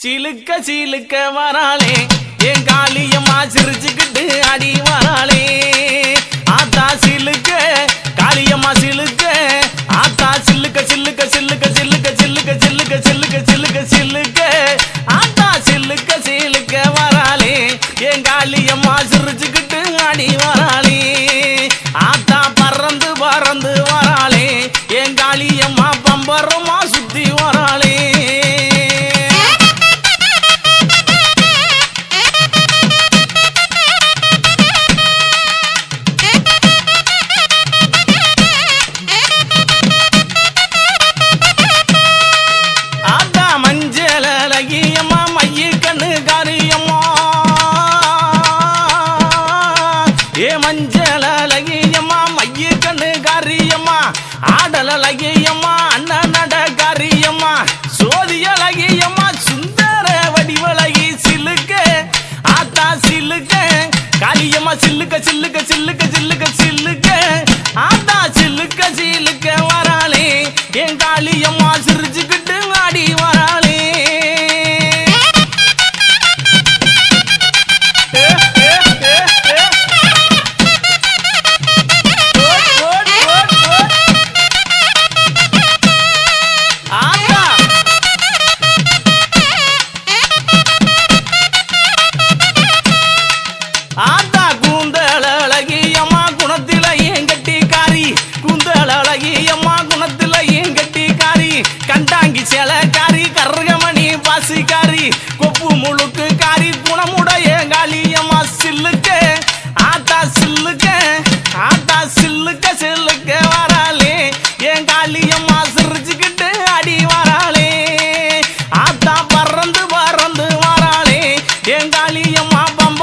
சிலுக்க சிலுக்க வராளே என் காளியம்மா சிரிச்சுக்கிட்டு அடி வராளே ஆத்தா சிலுக்க காளியம்மா சிலுக்க ஆத்தா சில்லுக்க சில்லுக்க சில்லுக்க சில்லுக்க சில்லுக்க சில்லுக்க சில்லுக்க சில்லுக்க சில்லுக்க ஆத்தா சில்லுக்க சிலுக்க வராளே என் காளியம்மா சிரிச்சுக்கிட்டு அடி வராளே ஆத்தா பறந்து பறந்து வராளே என் காளியம்மா பம்பரமா சுத்தி வராளே மஞ்சள் அழகியம்மா மைய கண்ணு காரியம்மா ஆடல் அழகியம்மா அண்ணன் நட காரியம்மா சோதி அழகியம்மா சுந்தர வடிவழகி சிலுக்க ஆத்தா சிலுக்க காளியம்மா சில்லுக்க சில்லுக்க சில்லுக்க சில்லுக்க சில்லுக்க ஆத்தா சில்லுக்க சிலுக்க வராளே என் காளியம்மா சிரிச்சுக்கிட்டு ஆடி வராளே ஆத்தா கூந்தல் அழகியம்மா குணத்தில ஏன் கட்டிக்காரி கூந்தல் அழகியம்மா குணத்தில ஏன் கட்டிக்காரி கண்டாங்கி சேலக்காரி கருகமணி பாசிக்காரி கொப்பு முழுக்கு காரி குணமுடைய காளியம்மா சில்லுக்க ஆத்தா சில்லுக்க ஆத்தா சில்லுக்க சில்லுக்க வராளே என் காளியம்மா சிரிச்சுக்கிட்டு அடி வராளே ஆத்தா பறந்து பறந்து வராளே என் காளியம்மா பம்ப